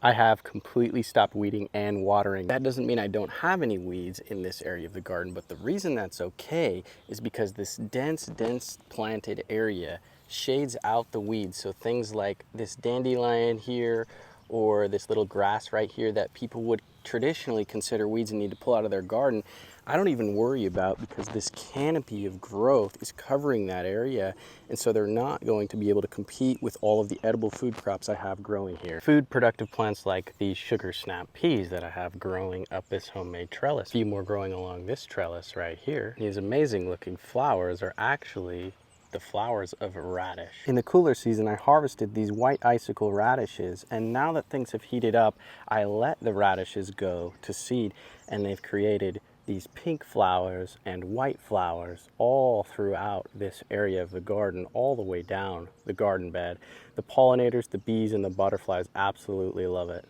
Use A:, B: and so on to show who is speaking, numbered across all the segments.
A: I have completely stopped weeding and watering. That doesn't mean I don't have any weeds in this area of the garden, but the reason that's okay is because this dense planted area shades out the weeds. So things like this dandelion here or this little grass right here that people would traditionally consider weeds and need to pull out of their garden, I don't even worry about, because this canopy of growth is covering that area, and so they're not going to be able to compete with all of the edible food crops I have growing here. Food productive plants like these sugar snap peas that I have growing up this homemade trellis. A few more growing along this trellis right here. These amazing looking flowers are actually the flowers of radish. In the cooler season, I harvested these white icicle radishes, and now that things have heated up, I let the radishes go to seed, and they've created these pink flowers and white flowers all throughout this area of the garden, all the way down the garden bed. The pollinators, the bees, and the butterflies absolutely love it.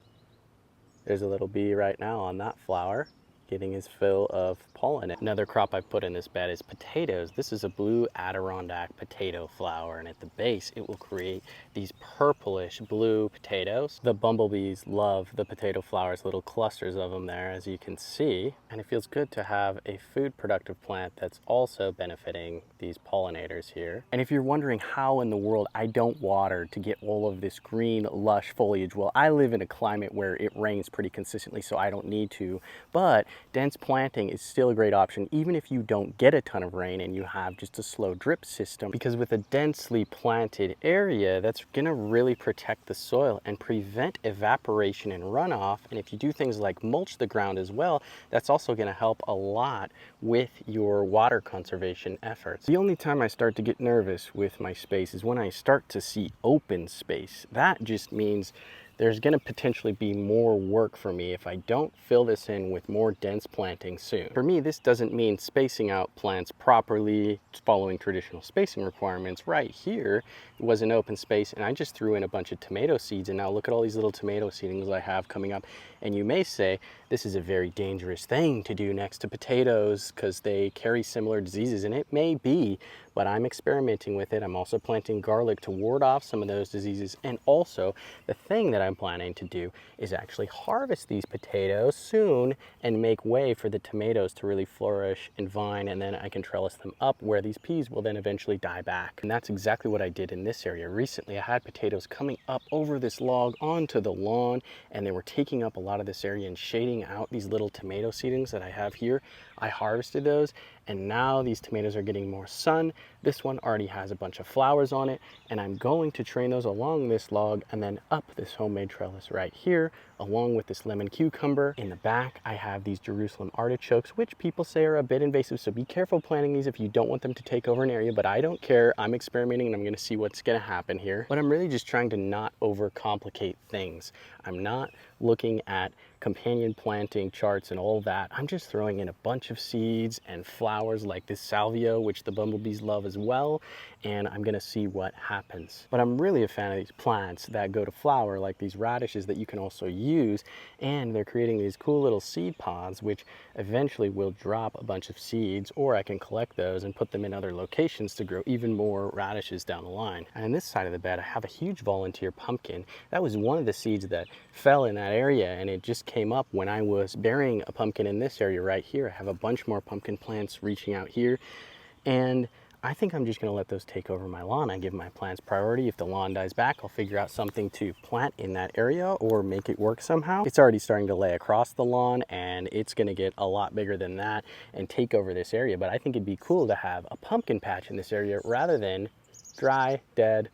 A: There's a little bee right now on that flower, getting his fill of pollen. Another crop I put in this bed is potatoes. This is a blue Adirondack potato flower, and at the base it will create these purplish blue potatoes. The bumblebees love the potato flowers, little clusters of them there, as you can see, and it feels good to have a food productive plant that's also benefiting these pollinators here. And if you're wondering how in the world I don't water to get all of this green lush foliage, well, I live in a climate where it rains pretty consistently, so I don't need to, but dense planting is still a great option even if you don't get a ton of rain and you have just a slow drip system, because with a densely planted area, that's gonna really protect the soil and prevent evaporation and runoff. And if you do things like mulch the ground as well, that's also gonna help a lot with your water conservation efforts. The only time I start to get nervous with my space is when I start to see open space. That just means there's going to potentially be more work for me if I don't fill this in with more dense planting soon. For me, this doesn't mean spacing out plants properly, following traditional spacing requirements. Right here was an open space, and I just threw in a bunch of tomato seeds, and now look at all these little tomato seedlings I have coming up. And you may say, this is a very dangerous thing to do next to potatoes because they carry similar diseases, and it may be, but I'm experimenting with it. I'm also planting garlic to ward off some of those diseases. And also, the thing that I'm planning to do is actually harvest these potatoes soon and make way for the tomatoes to really flourish and vine, and then I can trellis them up where these peas will then eventually die back. And that's exactly what I did in this area. Recently, I had potatoes coming up over this log onto the lawn, and they were taking up a lot of this area and shading out these little tomato seedlings that I have here. I harvested those, and now these tomatoes are getting more sun. This one already has a bunch of flowers on it, and I'm going to train those along this log and then up this homemade trellis right here, along with this lemon cucumber. In the back, I have these Jerusalem artichokes, which people say are a bit invasive, so be careful planting these if you don't want them to take over an area, but I don't care. I'm experimenting, and I'm gonna see what's gonna happen here. But I'm really just trying to not overcomplicate things. I'm not looking at companion planting charts and all that. I'm just throwing in a bunch of seeds and flowers like this salvia, which the bumblebees love as well, and I'm gonna see what happens. But I'm really a fan of these plants that go to flower, like these radishes that you can also use, and they're creating these cool little seed pods, which eventually will drop a bunch of seeds, or I can collect those and put them in other locations to grow even more radishes down the line. And on this side of the bed, I have a huge volunteer pumpkin. That was one of the seeds that fell in that area, and it just came up when I was burying a pumpkin in this area right here. I have a bunch more pumpkin plants reaching out here, and I think I'm just gonna let those take over my lawn. I give my plants priority. If the lawn dies back, I'll figure out something to plant in that area or make it work somehow. It's already starting to lay across the lawn, and it's gonna get a lot bigger than that and take over this area. But I think it'd be cool to have a pumpkin patch in this area rather than dry, dead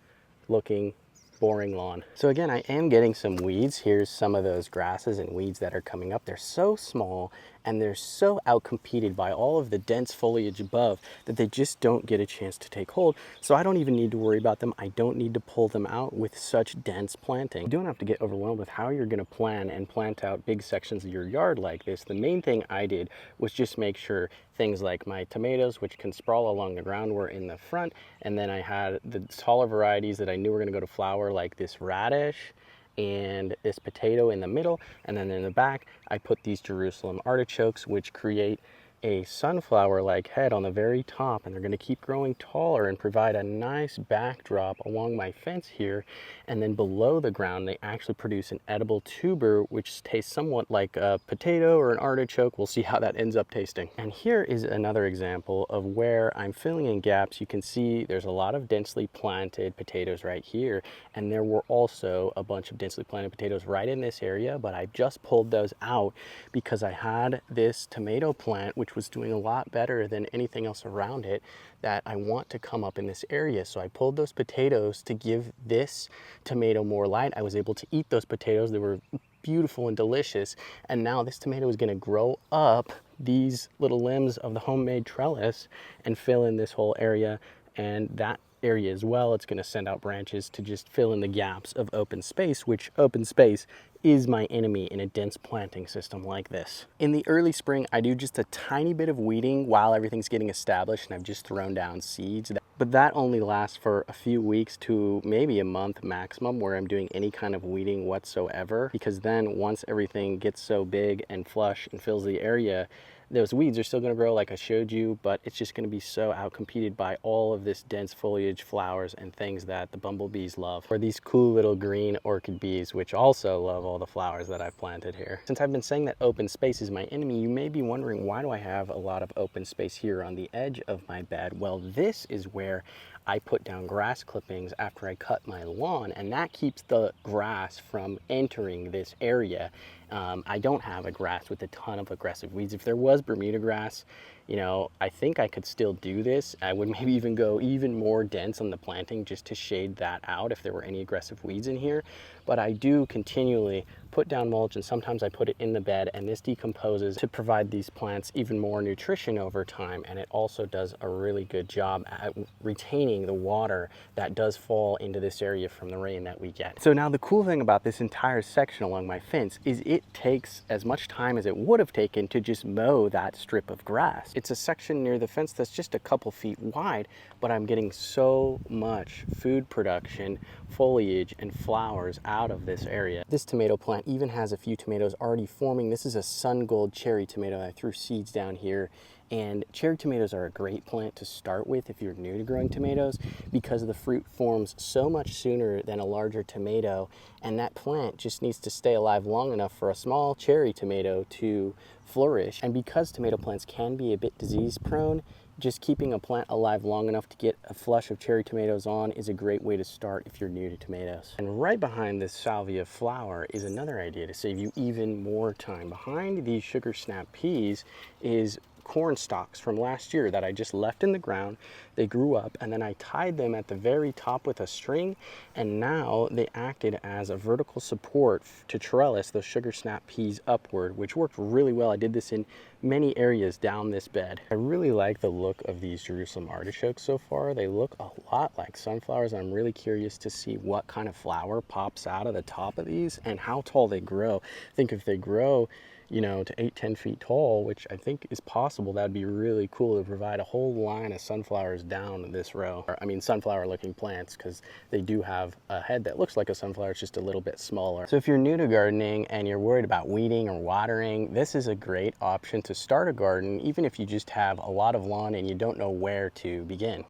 A: looking boring lawn. So again, I am getting some weeds. Here's some of those grasses and weeds that are coming up. They're so small and they're so outcompeted by all of the dense foliage above that they just don't get a chance to take hold. So I don't even need to worry about them. I don't need to pull them out with such dense planting. You don't have to get overwhelmed with how you're gonna plan and plant out big sections of your yard like this. The main thing I did was just make sure things like my tomatoes, which can sprawl along the ground, were in the front, and then I had the taller varieties that I knew were gonna go to flower, like this radish and this potato in the middle, and then in the back I put these Jerusalem artichokes, which create a sunflower-like head on the very top, and they're going to keep growing taller and provide a nice backdrop along my fence here. And then below the ground, they actually produce an edible tuber, which tastes somewhat like a potato or an artichoke. We'll see how that ends up tasting. And here is another example of where I'm filling in gaps. You can see there's a lot of densely planted potatoes right here, and there were also a bunch of densely planted potatoes right in this area, but I just pulled those out because I had this tomato plant which was doing a lot better than anything else around it that I want to come up in this area. So I pulled those potatoes to give this tomato more light. I was able to eat those potatoes. They were beautiful and delicious. And now this tomato is going to grow up these little limbs of the homemade trellis and fill in this whole area, and that area as well. It's going to send out branches to just fill in the gaps of open space, which open space is my enemy in a dense planting system like this. In the early spring, I do just a tiny bit of weeding while everything's getting established, and I've just thrown down seeds. But that only lasts for a few weeks to maybe a month maximum, where I'm doing any kind of weeding whatsoever, because then once everything gets so big and flush and fills the area, those weeds are still going to grow like I showed you, but it's just going to be so outcompeted by all of this dense foliage, flowers, and things that the bumblebees love, or these cool little green orchid bees, which also love all the flowers that I've planted here. Since I've been saying that open space is my enemy, you may be wondering, why do I have a lot of open space here on the edge of my bed? Well, this is where I put down grass clippings after I cut my lawn, and that keeps the grass from entering this area. I don't have a grass with a ton of aggressive weeds. If there was Bermuda grass, you know, I think I could still do this. I would maybe even go even more dense on the planting just to shade that out if there were any aggressive weeds in here. But I do continually put down mulch, and sometimes I put it in the bed, and this decomposes to provide these plants even more nutrition over time. And it also does a really good job at retaining the water that does fall into this area from the rain that we get. So now the cool thing about this entire section along my fence is it takes as much time as it would have taken to just mow that strip of grass. It's a section near the fence that's just a couple feet wide, but I'm getting so much food production, foliage, and flowers out of this area. This tomato plant even has a few tomatoes already forming. This is a sun gold cherry tomato. I threw seeds down here. And cherry tomatoes are a great plant to start with if you're new to growing tomatoes, because the fruit forms so much sooner than a larger tomato, and that plant just needs to stay alive long enough for a small cherry tomato to flourish. And because tomato plants can be a bit disease prone, just keeping a plant alive long enough to get a flush of cherry tomatoes on is a great way to start if you're new to tomatoes. And right behind this salvia flower is another idea to save you even more time. Behind these sugar snap peas is corn stalks from last year that I just left in the ground. They grew up, and then I tied them at the very top with a string, and now they acted as a vertical support to trellis those sugar snap peas upward, which worked really well. I did this in many areas down this bed. I really like the look of these Jerusalem artichokes so far. They look a lot like sunflowers. I'm really curious to see what kind of flower pops out of the top of these and how tall they grow. I think if they grow, you know, to 8-10 feet tall, which I think is possible, that'd be really cool to provide a whole line of sunflowers down this row. I mean, sunflower looking plants, because they do have a head that looks like a sunflower, it's just a little bit smaller. So if you're new to gardening and you're worried about weeding or watering, this is a great option to start a garden, even if you just have a lot of lawn and you don't know where to begin.